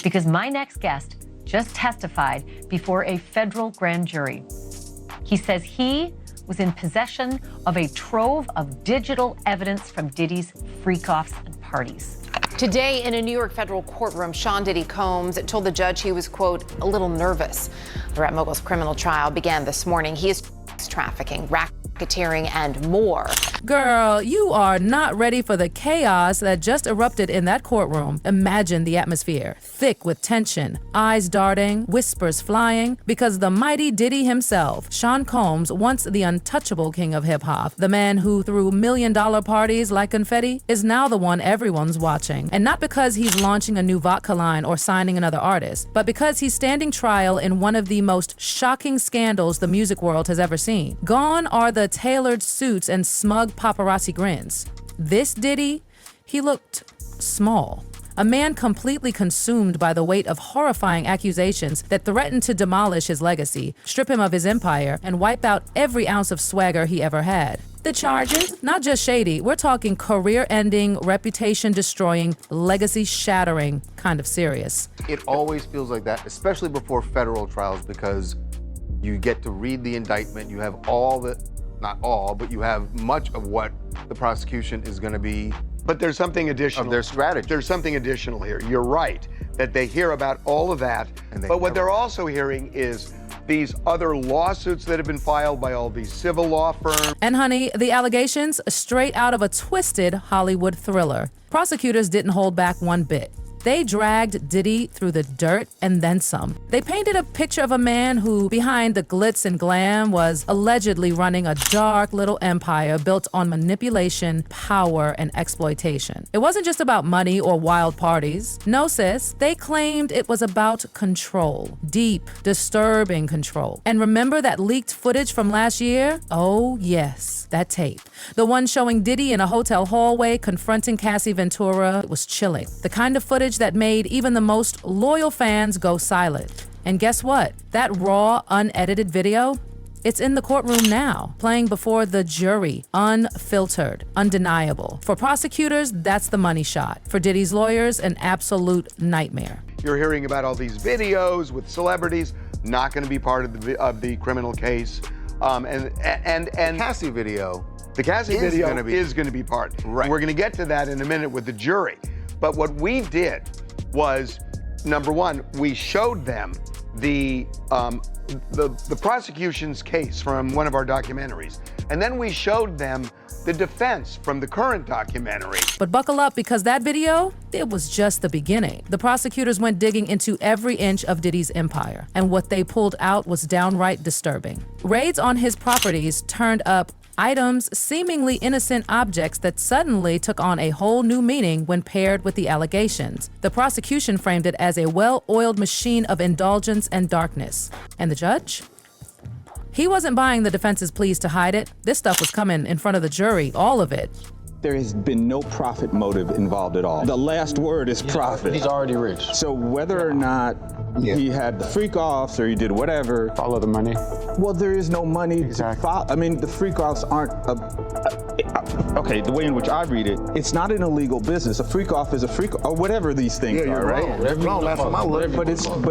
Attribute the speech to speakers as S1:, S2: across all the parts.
S1: because my next guest just testified before a federal grand jury. He says he was in possession of a trove of digital evidence from Diddy's freak-offs and parties.
S2: Today, in a New York federal courtroom, Sean Diddy Combs told the judge he was, quote, a little nervous. The rap mogul's criminal trial began this morning. He is trafficking, racketeering, and more.
S3: Girl, you are not ready for the chaos that just erupted in that courtroom. Imagine the atmosphere, thick with tension, eyes darting, whispers flying, because the mighty Diddy himself, Sean Combs, once the untouchable king of hip-hop, the man who threw million-dollar parties like confetti, is now the one everyone's watching. And not because he's launching a new vodka line or signing another artist, but because he's standing trial in one of the most shocking scandals the music world has ever seen. Gone are the tailored suits and smug paparazzi grins. This Diddy, he looked small. A man completely consumed by the weight of horrifying accusations that threatened to demolish his legacy, strip him of his empire, and wipe out every ounce of swagger he ever had. The charges? Not just shady, we're talking career-ending, reputation-destroying, legacy-shattering, kind of serious.
S4: It always feels like that, especially before federal trials, because you get to read the indictment, you have all the, not all, but you have much of what the prosecution is going to be.
S5: But there's something additional.
S4: Of their strategy.
S5: There's something additional here. You're right, that they hear about all of that, but what they're also hearing is these other lawsuits that have been filed by all these civil law firms.
S3: And honey, the allegations straight out of a twisted Hollywood thriller. Prosecutors didn't hold back one bit. They dragged Diddy through the dirt and then some. They painted a picture of a man who, behind the glitz and glam, was allegedly running a dark little empire built on manipulation, power, and exploitation. It wasn't just about money or wild parties. No, sis, they claimed it was about control. Deep, disturbing control. And remember that leaked footage from last year? Oh, yes, that tape. The one showing Diddy in a hotel hallway confronting Cassie Ventura was chilling. The kind of footage that made even the most loyal fans go silent. And guess what? That raw, unedited video, it's in the courtroom now, playing before the jury, unfiltered, undeniable. For prosecutors, that's the money shot. For Diddy's lawyers, an absolute nightmare.
S5: You're hearing about all these videos with celebrities, not going to be part of the criminal case. And
S4: Cassie video.
S5: The Cassie video is going to be part.
S4: Right.
S5: We're going to get to that in a minute with the jury. But what we did was, number one, we showed them the prosecution's case from one of our documentaries. And then we showed them the defense from the current documentary.
S3: But buckle up, because that video, it was just the beginning. The prosecutors went digging into every inch of Diddy's empire, and what they pulled out was downright disturbing. Raids on his properties turned up items, seemingly innocent objects that suddenly took on a whole new meaning when paired with the allegations. The prosecution framed it as a well-oiled machine of indulgence and darkness. And the judge? He wasn't buying the defense's pleas to hide it. This stuff was coming in front of the jury, all of it.
S6: There has been no profit motive involved at all. The last word is profit.
S7: He's already rich.
S6: So whether or not he had the freak-offs or he did whatever.
S7: Follow the money.
S6: Well, there is no money.
S7: Exactly.
S6: I mean, the freak-offs aren't okay, the way in which I read it, it's not an illegal business. A freak-off is a freak, or whatever these things are, right? But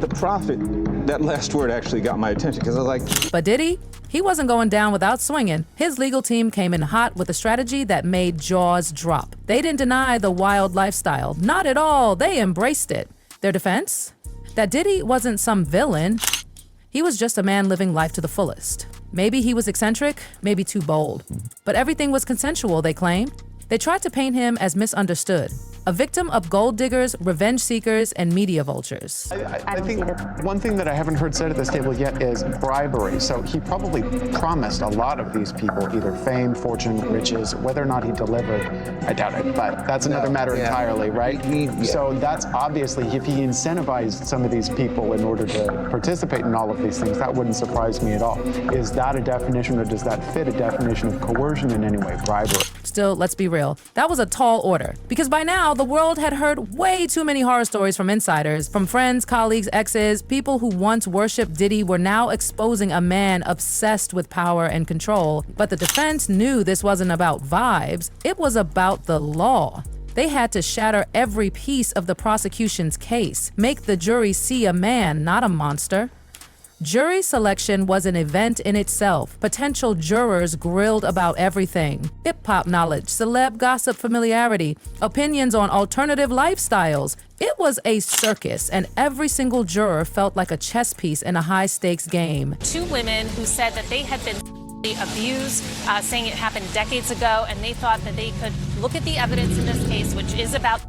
S6: the profit, that last word actually got my attention, because I was like.
S3: But Diddy? He wasn't going down without swinging. His legal team came in hot with a strategy that made jaws drop. They didn't deny the wild lifestyle. Not at all. They embraced it. Their defense? That Diddy wasn't some villain. He was just a man living life to the fullest. Maybe he was eccentric, maybe too bold. But everything was consensual, they claimed. They tried to paint him as misunderstood. A victim of gold diggers, revenge seekers, and media vultures.
S7: I think one thing that I haven't heard said at this table yet is bribery. So he probably promised a lot of these people either fame, fortune, riches. Whether or not he delivered, I doubt it. But that's another matter entirely, right? So that's obviously, if he incentivized some of these people in order to participate in all of these things, that wouldn't surprise me at all. Is that a definition, or does that fit a definition of coercion in any way, bribery?
S3: Still, let's be real. That was a tall order. Because by now, the world had heard way too many horror stories from insiders, from friends, colleagues, exes. People who once worshipped Diddy were now exposing a man obsessed with power and control. But the defense knew this wasn't about vibes. It was about the law. They had to shatter every piece of the prosecution's case, make the jury see a man, not a monster. Jury selection was an event in itself. Potential jurors grilled about everything. Hip-hop knowledge, celeb gossip familiarity, opinions on alternative lifestyles. It was a circus, and every single juror felt like a chess piece in a high-stakes game.
S8: 2 women who said that they had been abused, saying it happened decades ago, and they thought that they could look at the evidence in this case, which is about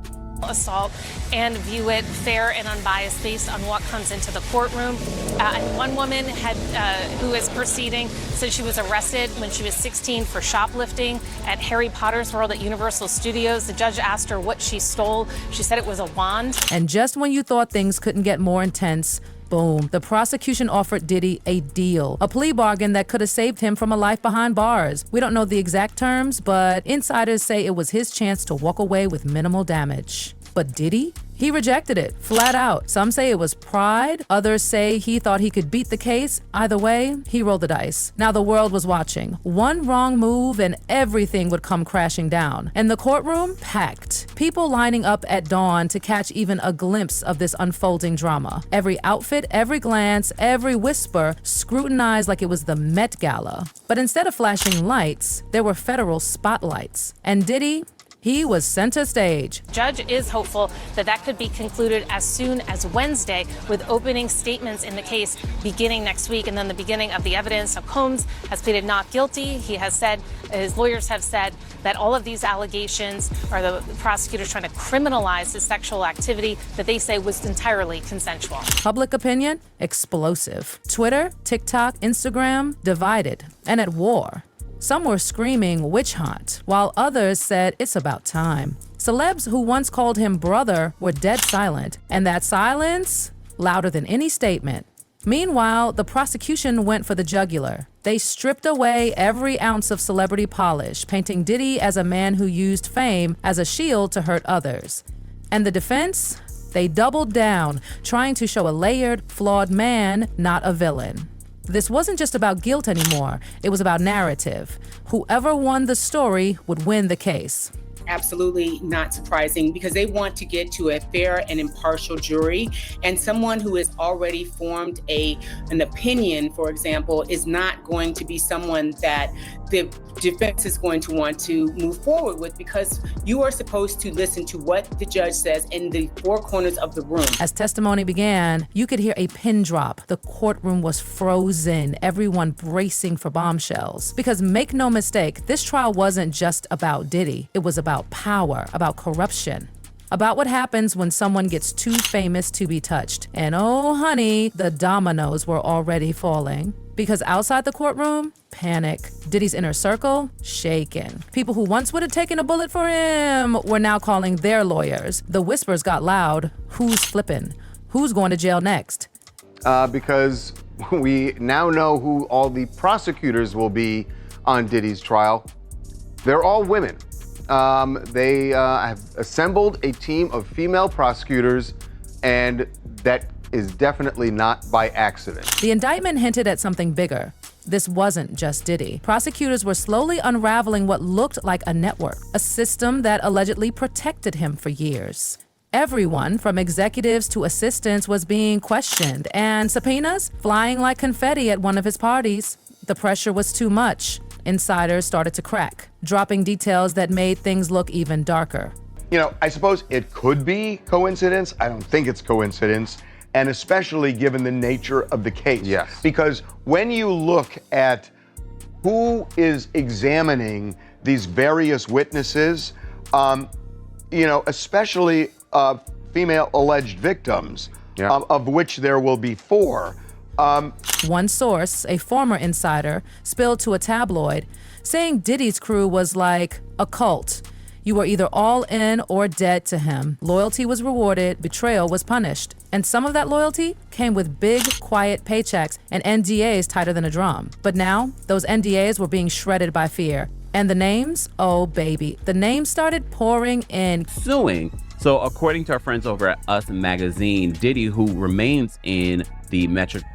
S8: assault, and view it fair and unbiased based on what comes into the courtroom. And one woman who is proceeding said she was arrested when she was 16 for shoplifting at Harry Potter's World at Universal Studios. The judge asked her what she stole. She said it was a wand.
S3: And just when you thought things couldn't get more intense, boom, the prosecution offered Diddy a deal, a plea bargain that could have saved him from a life behind bars. We don't know the exact terms, but insiders say it was his chance to walk away with minimal damage. But Diddy? He rejected it, flat out. Some say it was pride, others say he thought he could beat the case. Either way, he rolled the dice. Now the world was watching. One wrong move and everything would come crashing down. And the courtroom, packed. People lining up at dawn to catch even a glimpse of this unfolding drama. Every outfit, every glance, every whisper scrutinized like it was the Met Gala. But instead of flashing lights, there were federal spotlights. And Diddy, he was center stage.
S8: Judge is hopeful that that could be concluded as soon as Wednesday, with opening statements in the case beginning next week, and then the beginning of the evidence. So Combs has pleaded not guilty. He has said, his lawyers have said, that all of these allegations are the prosecutors trying to criminalize his sexual activity that they say was entirely consensual.
S3: Public opinion, explosive. Twitter, TikTok, Instagram, divided and at war. Some were screaming witch hunt, while others said it's about time. Celebs who once called him brother were dead silent, and that silence, louder than any statement. Meanwhile, the prosecution went for the jugular. They stripped away every ounce of celebrity polish, painting Diddy as a man who used fame as a shield to hurt others. And the defense? They doubled down, trying to show a layered, flawed man, not a villain. This wasn't just about guilt anymore. It was about narrative. Whoever won the story would win the case.
S9: Absolutely not surprising, because they want to get to a fair and impartial jury, and someone who has already formed an opinion, for example, is not going to be someone that the defense is going to want to move forward with, because you are supposed to listen to what the judge says in the 4 corners of the room.
S3: As testimony began, you could hear a pin drop. The courtroom was frozen, everyone bracing for bombshells. Because make no mistake, this trial wasn't just about Diddy. It was about power, about corruption, about what happens when someone gets too famous to be touched. And oh honey, the dominoes were already falling. Because outside the courtroom, panic. Diddy's inner circle, shaken. People who once would have taken a bullet for him were now calling their lawyers. The whispers got loud. Who's flipping? Who's going to jail next?
S4: Because we now know who all the prosecutors will be on Diddy's trial. They're all women. They have assembled a team of female prosecutors, and that is definitely not by accident.
S3: The indictment hinted at something bigger. This wasn't just Diddy. Prosecutors were slowly unraveling what looked like a network, a system that allegedly protected him for years. Everyone, from executives to assistants, was being questioned, and subpoenas flying like confetti at one of his parties. The pressure was too much. Insiders started to crack, dropping details that made things look even darker.
S5: You know, I suppose it could be coincidence. I don't think it's coincidence, and especially given the nature of the case.
S4: Yes.
S5: Because when you look at who is examining these various witnesses, especially female alleged victims, of which there will be 4.
S3: One source, a former insider, spilled to a tabloid, saying Diddy's crew was like a cult. You were either all in or dead to him. Loyalty was rewarded, betrayal was punished. And some of that loyalty came with big, quiet paychecks and NDAs tighter than a drum. But now, those NDAs were being shredded by fear. And the names? Oh, baby. The names started pouring in.
S10: Suing So according to our friends over at Us Magazine, Diddy, who remains in the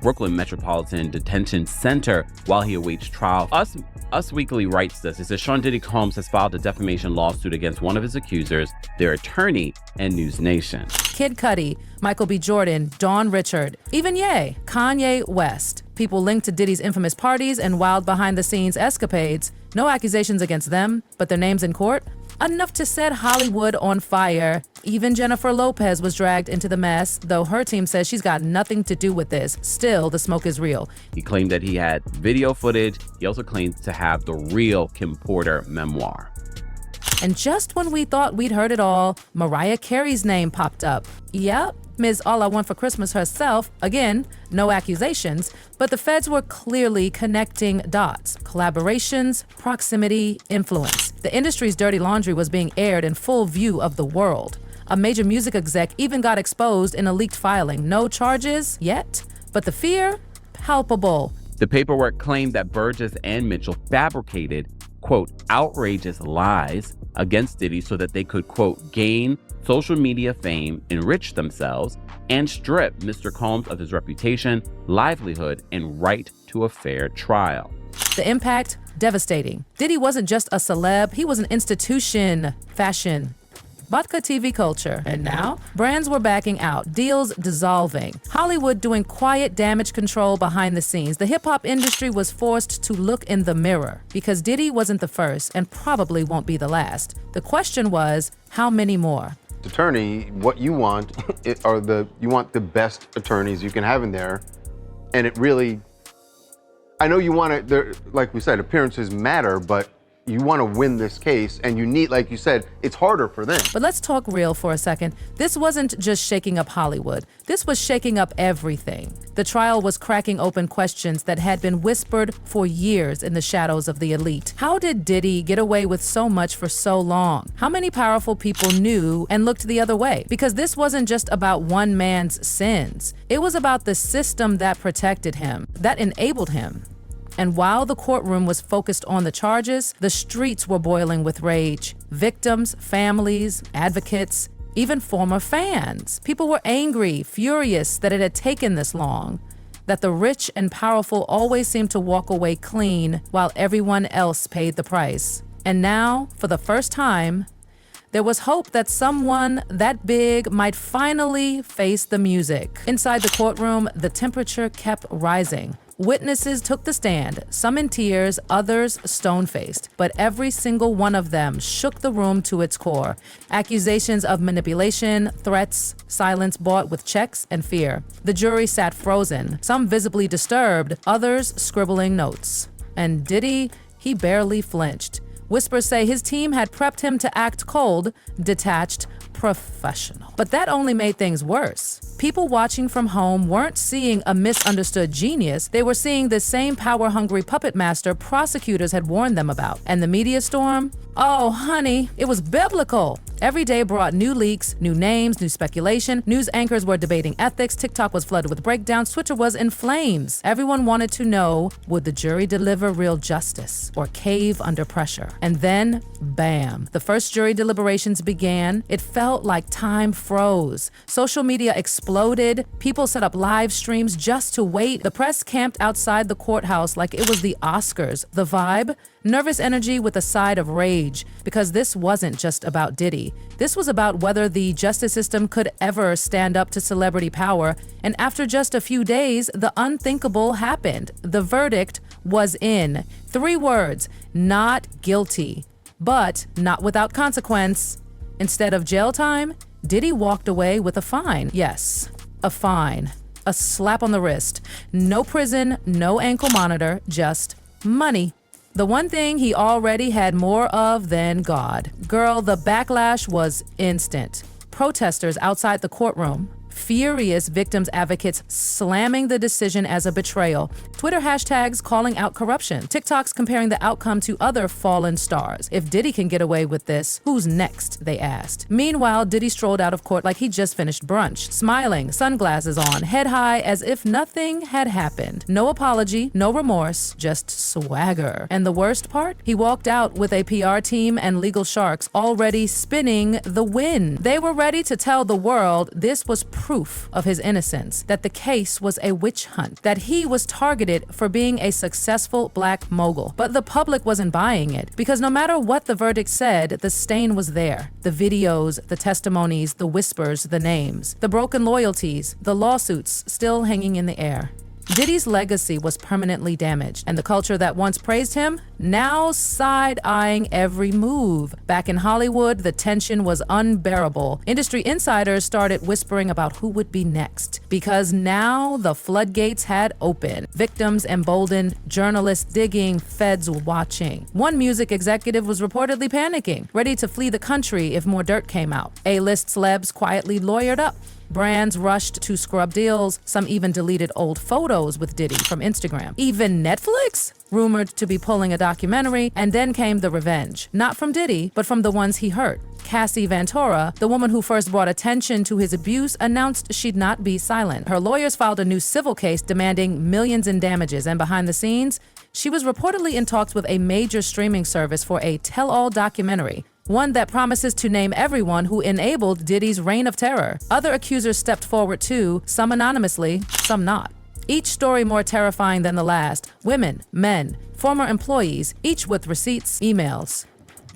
S10: Brooklyn Metropolitan Detention Center while he awaits trial. Us Weekly writes this. It says Sean Diddy Combs has filed a defamation lawsuit against one of his accusers, their attorney, and News Nation.
S3: Kid Cudi, Michael B. Jordan, Dawn Richard, even Kanye West. People linked to Diddy's infamous parties and wild behind-the-scenes escapades. No accusations against them, but their names in court? Enough to set Hollywood on fire. Even Jennifer Lopez was dragged into the mess, though her team says she's got nothing to do with this. Still, the smoke is real.
S10: He claimed that he had video footage. He also claimed to have the real Kim Porter memoir.
S3: And just when we thought we'd heard it all, Mariah Carey's name popped up. Yep, Ms. All I Want for Christmas herself. Again, no accusations, but the feds were clearly connecting dots. Collaborations, proximity, influence. The industry's dirty laundry was being aired in full view of the world. A major music exec even got exposed in a leaked filing. No charges yet, but the fear, palpable.
S10: The paperwork claimed that Burgess and Mitchell fabricated, quote, outrageous lies against Diddy so that they could, quote, gain social media fame, enrich themselves, and strip Mr. Combs of his reputation, livelihood, and right to a fair trial.
S3: The impact, devastating. Diddy wasn't just a celeb, he was an institution. Fashion, vodka TV culture. And now, brands were backing out, deals dissolving. Hollywood doing quiet damage control behind the scenes. The hip-hop industry was forced to look in the mirror because Diddy wasn't the first and probably won't be the last. The question was, how many more?
S4: Attorney, what you want you want the best attorneys you can have in there, and it really, I know you want to, like we said, appearances matter, but you want to win this case, and you need, like you said, it's harder for them.
S3: But let's talk real for a second. This wasn't just shaking up Hollywood. This was shaking up everything. The trial was cracking open questions that had been whispered for years in the shadows of the elite. How did Diddy get away with so much for so long? How many powerful people knew and looked the other way? Because this wasn't just about one man's sins. It was about the system that protected him, that enabled him. And while the courtroom was focused on the charges, the streets were boiling with rage. Victims, families, advocates, even former fans. People were angry, furious that it had taken this long, that the rich and powerful always seemed to walk away clean while everyone else paid the price. And now, for the first time, there was hope that someone that big might finally face the music. Inside the courtroom, the temperature kept rising. Witnesses took the stand, some in tears, others stone-faced, but every single one of them shook the room to its core. Accusations of manipulation, threats, silence bought with checks and fear. The jury sat frozen, some visibly disturbed, others scribbling notes. And Diddy, he barely flinched. Whispers say his team had prepped him to act cold, detached, professional. But that only made things worse. People watching from home weren't seeing a misunderstood genius. They were seeing the same power-hungry puppet master prosecutors had warned them about. And the media storm? Oh, honey, it was biblical. Every day brought new leaks, new names, new speculation. News anchors were debating ethics. TikTok was flooded with breakdowns. Twitter was in flames. Everyone wanted to know, would the jury deliver real justice or cave under pressure? And then, bam, the first jury deliberations began. It felt like time froze. Social media exploded. People set up live streams just to wait. The press camped outside the courthouse like it was the Oscars. The vibe? Nervous energy with a side of rage, because this wasn't just about Diddy. This was about whether the justice system could ever stand up to celebrity power. And after just a few days, the unthinkable happened. The verdict was in. 3 words: not guilty, but not without consequence. Instead of jail time, Diddy walked away with a fine. Yes, a fine. A slap on the wrist. No prison, no ankle monitor, just money. The one thing he already had more of than God. Girl, the backlash was instant. Protesters outside the courtroom, Furious victims advocates slamming the decision as a betrayal. Twitter hashtags calling out corruption. TikToks comparing the outcome to other fallen stars. If Diddy can get away with this, who's next, they asked. Meanwhile, Diddy strolled out of court like he just finished brunch, smiling, sunglasses on, head high as if nothing had happened. No apology, no remorse, just swagger. And the worst part? He walked out with a PR team and legal sharks already spinning the win. They were ready to tell the world this was proof of his innocence, that the case was a witch hunt, that he was targeted for being a successful black mogul. But the public wasn't buying it, because no matter what the verdict said, the stain was there. The videos, the testimonies, the whispers, the names, the broken loyalties, the lawsuits still hanging in the air. Diddy's legacy was permanently damaged, and the culture that once praised him, now side-eyeing every move. Back in Hollywood, the tension was unbearable. Industry insiders started whispering about who would be next, because now the floodgates had opened. Victims emboldened, journalists digging, feds watching. One music executive was reportedly panicking, ready to flee the country if more dirt came out. A-list celebs quietly lawyered up. Brands rushed to scrub deals. Some even deleted old photos with Diddy from Instagram. Even Netflix, rumored to be pulling a documentary, and then came the revenge. Not from Diddy, but from the ones he hurt. Cassie Ventura, the woman who first brought attention to his abuse, announced she'd not be silent. Her lawyers filed a new civil case demanding millions in damages, and behind the scenes, she was reportedly in talks with a major streaming service for a tell-all documentary. One that promises to name everyone who enabled Diddy's reign of terror. Other accusers stepped forward too, some anonymously, some not. Each story more terrifying than the last. Women, men, former employees, each with receipts, emails,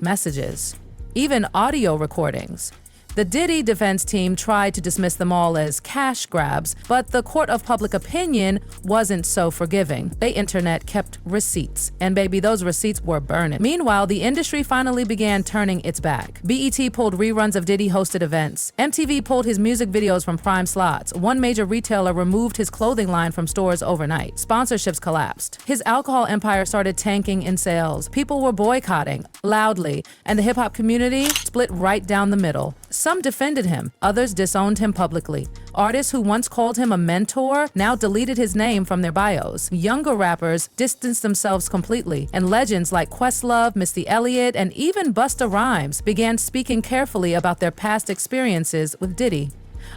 S3: messages, even audio recordings. The Diddy defense team tried to dismiss them all as cash grabs, but the court of public opinion wasn't so forgiving. The internet kept receipts, and baby, those receipts were burning. Meanwhile, the industry finally began turning its back. BET pulled reruns of Diddy-hosted events. MTV pulled his music videos from prime slots. One major retailer removed his clothing line from stores overnight. Sponsorships collapsed. His alcohol empire started tanking in sales. People were boycotting loudly, and the hip-hop community split right down the middle. Some defended him, others disowned him publicly. Artists who once called him a mentor now deleted his name from their bios. Younger rappers distanced themselves completely, and legends like Questlove, Missy Elliott, and even Busta Rhymes began speaking carefully about their past experiences with Diddy.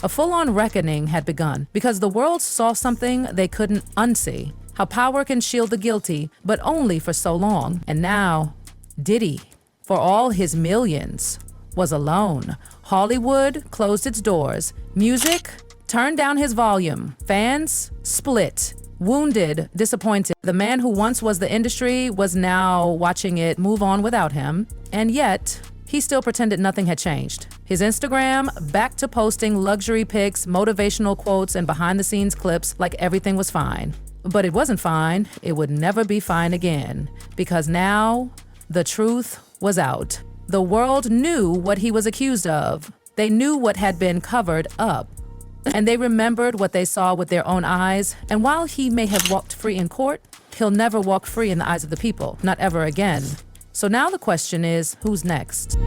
S3: A full-on reckoning had begun, because the world saw something they couldn't unsee. How power can shield the guilty, but only for so long. And now, Diddy, for all his millions, was alone. Hollywood closed its doors. Music turned down his volume. Fans split. Wounded, disappointed. The man who once was the industry was now watching it move on without him. And yet, he still pretended nothing had changed. His Instagram back to posting luxury pics, motivational quotes, and behind-the-scenes clips like everything was fine. But it wasn't fine. It would never be fine again. Because now, the truth was out. The world knew what he was accused of. They knew what had been covered up. And they remembered what they saw with their own eyes. And while he may have walked free in court, he'll never walk free in the eyes of the people. Not ever again. So now the question is, who's next?